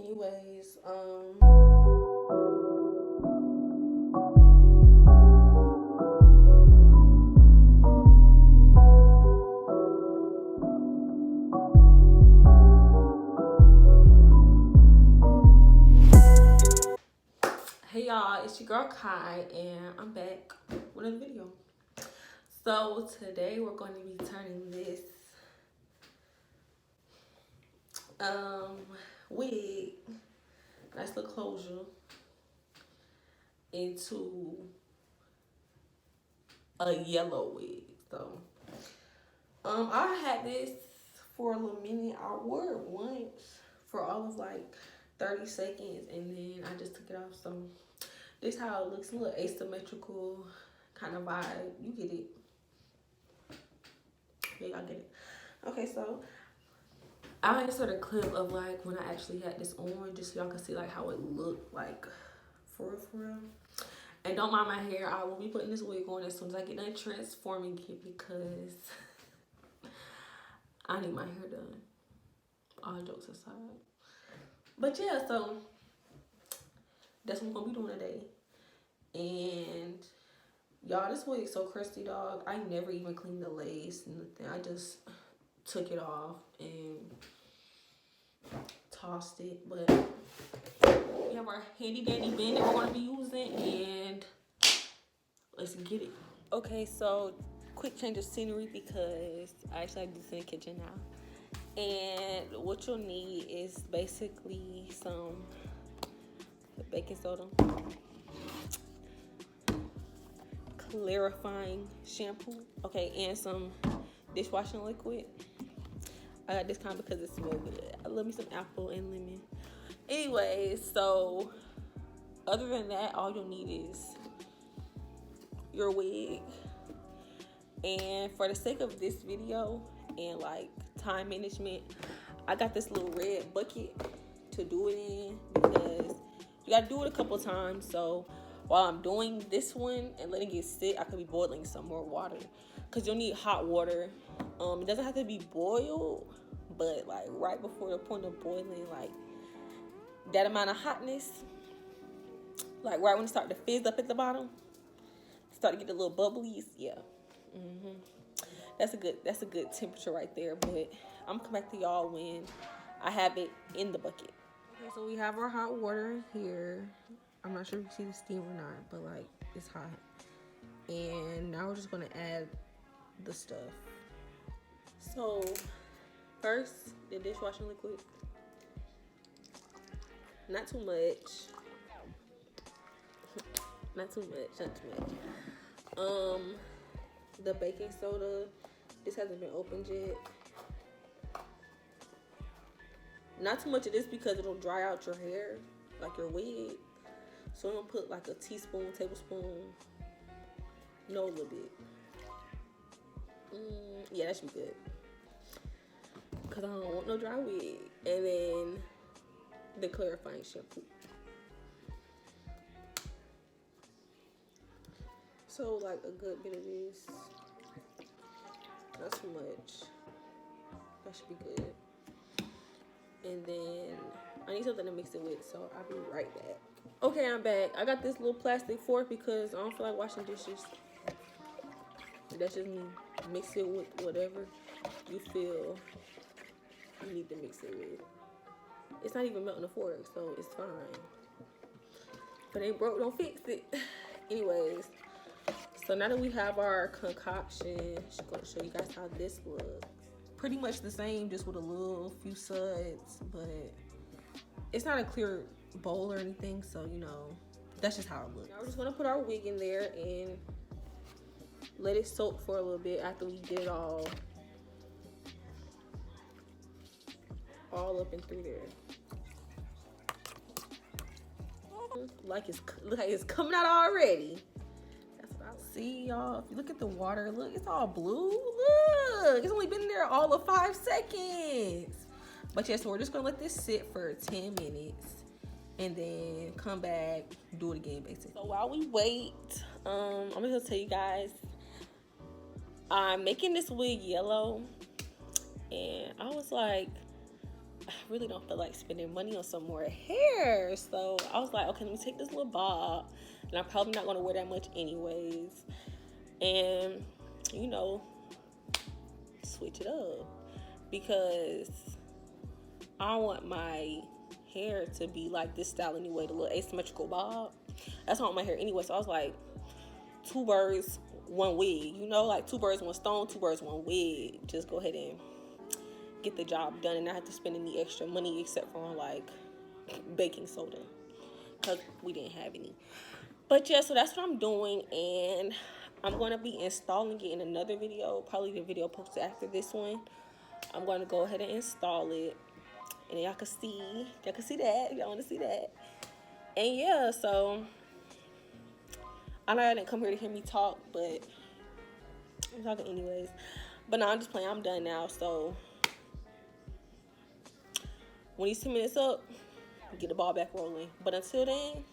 Anyways, hey y'all, it's your girl Kai, and I'm back with another video. So today we're going to be turning this wig, nice little closure, into a yellow wig. So I had this for a little minute. I wore it once for all of like 30 seconds, and then I just took it off. So this is how it looks, a little asymmetrical kind of vibe. You get it. Yeah, y'all get it. Okay, so I'll insert a clip of like when I actually had this on, just so y'all can see like how it looked like for real. And don't mind my hair. I will be putting this wig on as soon as I get done transforming it because I need my hair done. All jokes aside. But yeah, so that's what we're gonna be doing today. And y'all, this wig so crusty, dog. I never even cleaned the lace and nothing. I just took it off and tossed it. But we have our handy dandy bin that we're gonna be using, and let's get it. Okay, so quick change of scenery because I actually have this in the kitchen now. And what you'll need is basically some baking soda, clarifying shampoo, okay, and some dishwashing liquid. I got this kind because it smells good. I love me some apple and lemon. Anyways, so other than that, all you'll need is your wig. And for the sake of this video and like time management, I got this little red bucket to do it in because you gotta do it a couple times. So while I'm doing this one and letting it sit, I could be boiling some more water because you'll need hot water. It doesn't have to be boiled, but like right before the point of boiling, like that amount of hotness, like right when it start to fizz up at the bottom, start to get the little bubblies. Yeah. That's a good temperature right there. But I'm gonna come back to y'all when I have it in the bucket. Okay, so we have our hot water here. I'm not sure if you can see the steam or not, but like it's hot. And now we're just gonna add the stuff. So first, the dishwashing liquid. Not too much. Not too much. The baking soda. This hasn't been opened yet. Not too much of this because it'll dry out your hair, like your wig. So I'm gonna put like a teaspoon, tablespoon, a little bit. Yeah, that should be good. Cause I don't want no dry wig. And then the clarifying shampoo. So like a good bit of this. Not too much. That should be good. And then I need something to mix it with, so I'll be right back. Okay, I'm back. I got this little plastic fork because I don't feel like washing dishes. That's just me. Mix it with whatever you feel you need to mix it with. It's not even melting the fork, so it's fine. If it ain't broke, don't fix it. Anyways, so now that we have our concoction, I'm just gonna show you guys how this looks. Pretty much the same, just with a little few suds, but it's not a clear bowl or anything, so you know, that's just how it looks. Now we're just gonna put our wig in there and let it soak for a little bit after we get it all up and through there. Look like it's coming out already. That's what I see, y'all. If you look at the water, look, it's all blue. Look, it's only been there all of 5 seconds. But yeah, so we're just gonna let this sit for 10 minutes and then come back, do it again, basically. So while we wait, I'm gonna tell you guys, I'm making this wig yellow, and I was like, I really don't feel like spending money on some more hair. So I was like, okay, let me take this little bob. And I'm probably not going to wear that much anyways. And, you know, switch it up. Because I want my hair to be like this style anyway, the little asymmetrical bob. That's how I want my hair anyway. So I was like, 2 birds, 1 wig. You know, like 2 birds, 1 stone, 2 birds, 1 wig. Just go ahead and get the job done and not have to spend any extra money except for like baking soda, because we didn't have any. But yeah, so that's what I'm doing, and I'm going to be installing it in another video, probably the video posted after this one. I'm going to go ahead and install it, and y'all can see that. Y'all want to see that? And yeah, so I know I didn't come here to hear me talk, but I'm talking anyways. But no, I'm just playing. I'm done now, so when these 10 minutes up, get the ball back rolling. But until then,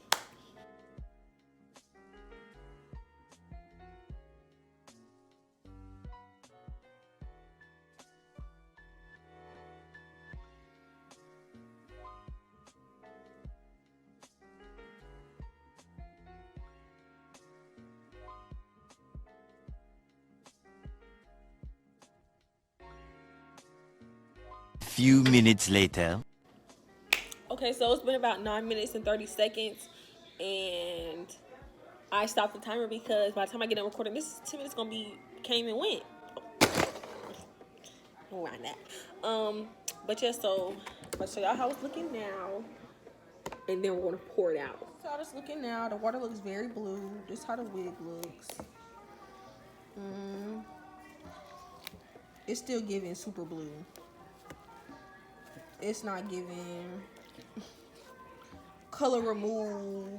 Few minutes later. okay, so it's been about 9 minutes and 30 seconds, and I stopped the timer because by the time I get done recording, this 10 minutes gonna be came and went. Around that. But yeah, so I'm gonna show y'all how it's looking now, and then we're gonna pour it out. So how it's looking now. The water looks very blue. This is how the wig looks. It's still giving super blue. It's not giving color remove.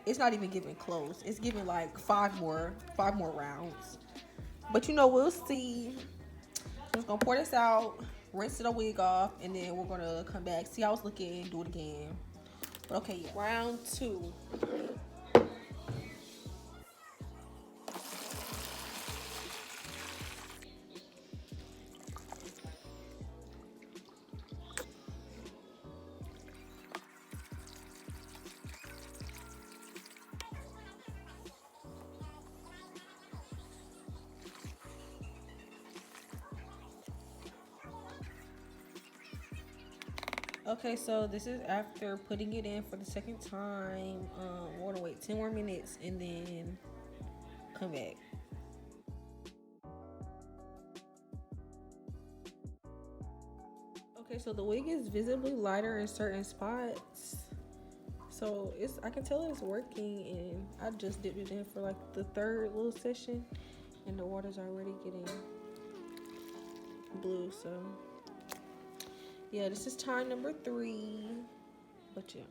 It's not even giving close. It's giving like five more rounds. But you know, we'll see. I'm just gonna pour this out, rinse the wig off, and then we're gonna come back, see how it's looking, do it again. But okay, yeah. Round 2. Okay, so this is after putting it in for the second time. We're gonna wait 10 more minutes and then come back. Okay, so the wig is visibly lighter in certain spots. So I can tell it's working, and I just dipped it in for like the 3rd little session, and the water's already getting blue. So yeah, this is time number 3. But yeah.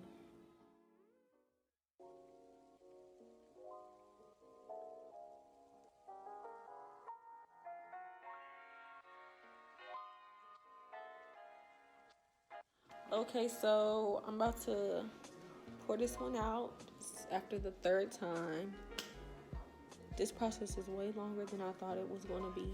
Okay, so I'm about to pour this one out after the 3rd time. This process is way longer than I thought it was gonna be.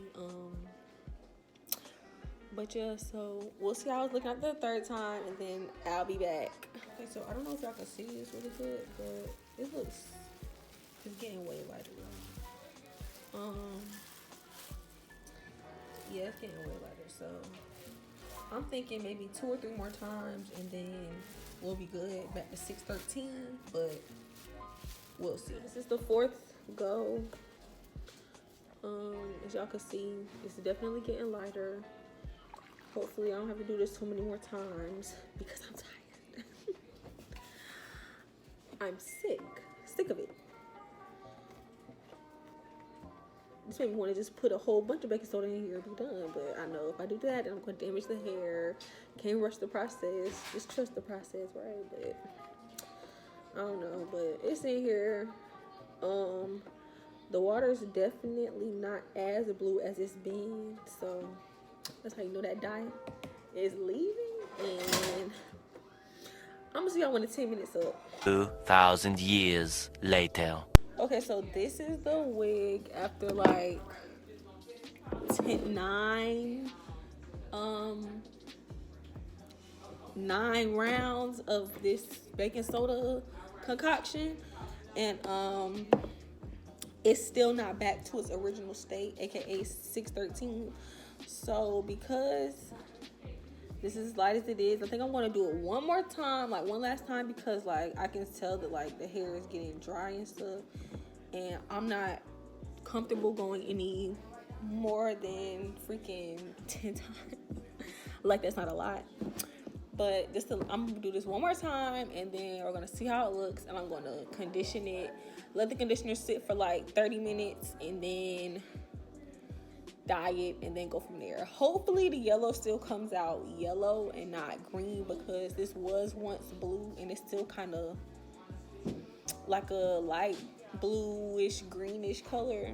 But yeah, so we'll see how it's looking after the 3rd time, and then I'll be back. Okay, so I don't know if y'all can see this really good, but it's getting way lighter. Yeah, it's getting way lighter. So I'm thinking maybe 2 or 3 more times, and then we'll be good. Back to 613, but we'll see. This is the 4th go. As y'all can see, it's definitely getting lighter. Hopefully I don't have to do this too many more times because I'm tired. I'm sick of it. This made me want to just put a whole bunch of baking soda in here and be done, but I know if I do that, then I'm going to damage the hair. Can't rush the process. Just trust the process, right? But I don't know, but it's in here. The water is definitely not as blue as it's been, so that's how you know that dye is leaving. And I'm gonna see y'all when the 10 minutes up. 2,000 years later. Okay, so this is the wig after like 9 9 rounds of this baking soda concoction, and it's still not back to its original state, aka 613. So because this is as light as it is, I think I'm gonna do it one more time, like one last time, because like I can tell that like the hair is getting dry and stuff, and I'm not comfortable going any more than freaking 10 times. Like, that's not a lot, but I'm gonna do this one more time, and then we're gonna see how it looks, and I'm gonna condition it, let the conditioner sit for like 30 minutes, and then dye it, and then go from there. Hopefully the yellow still comes out yellow and not green, because this was once blue and it's still kind of like a light bluish greenish color.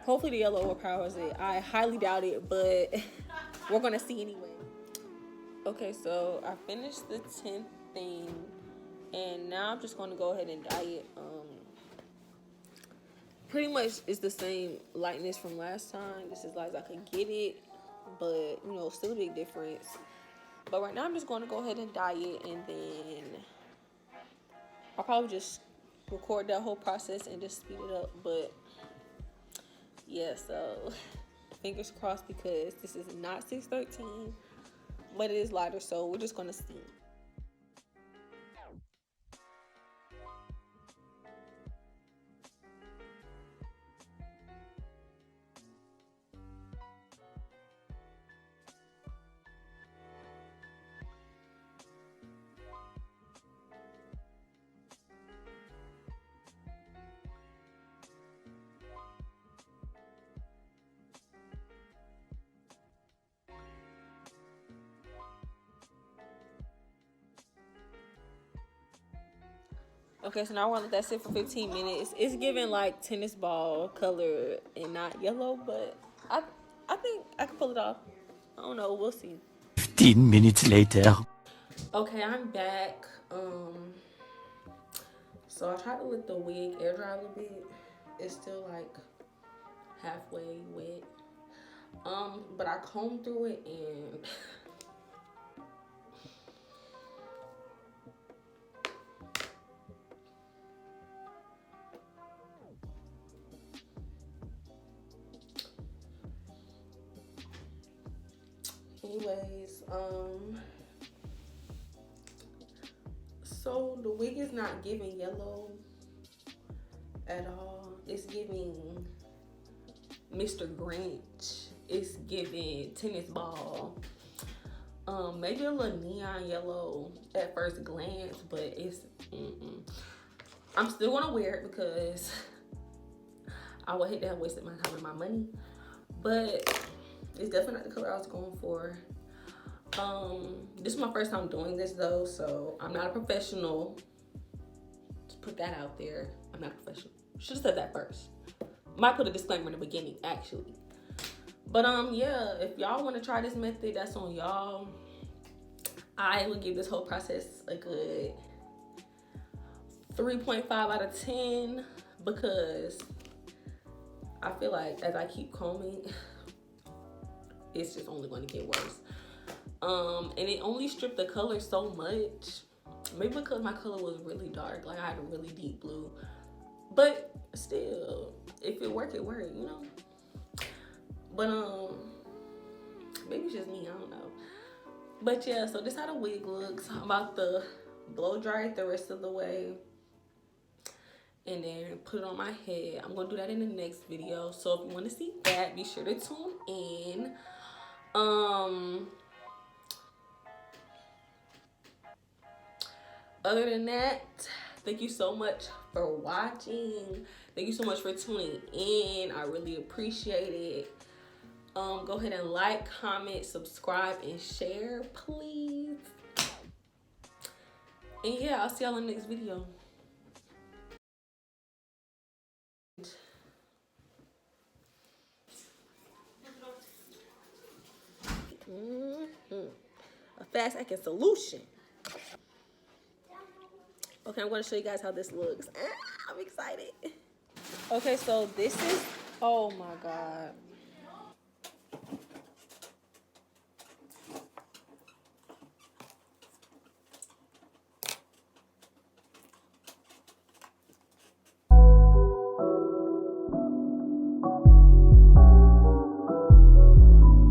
Hopefully the yellow overpowers it. I highly doubt it, but we're gonna see anyway. Okay, so I finished the 10th thing, and now I'm just gonna go ahead and dye it. Pretty much it's the same lightness from last time. This is as light as I could get it, but you know, still a big difference. But right now I'm just gonna go ahead and dye it, and then I'll probably just record that whole process and just speed it up. But yeah, so fingers crossed, because this is not 613, but it is lighter, so we're just gonna see. Okay, so now we're gonna let that sit for 15 minutes. It's giving like tennis ball color and not yellow, but I think I can pull it off. I don't know, we'll see. 15 minutes later. Okay, I'm back. So I tried to let the wig air dry a little bit. It's still like halfway wet. But I combed through it, and anyways, so the wig is not giving yellow at all. It's giving Mr. Grinch. It's giving tennis ball. Maybe a little neon yellow at first glance, but it's I'm still gonna wear it because I would hate to have wasted my time and my money, but it's definitely not the color I was going for. This is my first time doing this though, so I'm not a professional. Just put that out there. I'm not a professional. Should have said that first. Might put a disclaimer in the beginning, actually. But yeah, if y'all want to try this method, that's on y'all. I would give this whole process a good 3.5 out of 10, because I feel like as I keep combing, it's just only going to get worse. And it only stripped the color so much. Maybe because my color was really dark, like I had a really deep blue. But still, if it worked, it worked, you know. But maybe it's just me, I don't know. But yeah, so this is how the wig looks. I'm about to blow dry it the rest of the way, and then put it on my head. I'm gonna do that in the next video. So if you want to see that, be sure to tune in. Other than that, thank you so much for watching. Thank you so much for tuning in. I really appreciate it. Go ahead and like, comment, subscribe, and share, please. And yeah, I'll see y'all in the next video. A fast acting solution. Okay, I'm going to show you guys how this looks. I'm excited. Okay, so this is, oh my God.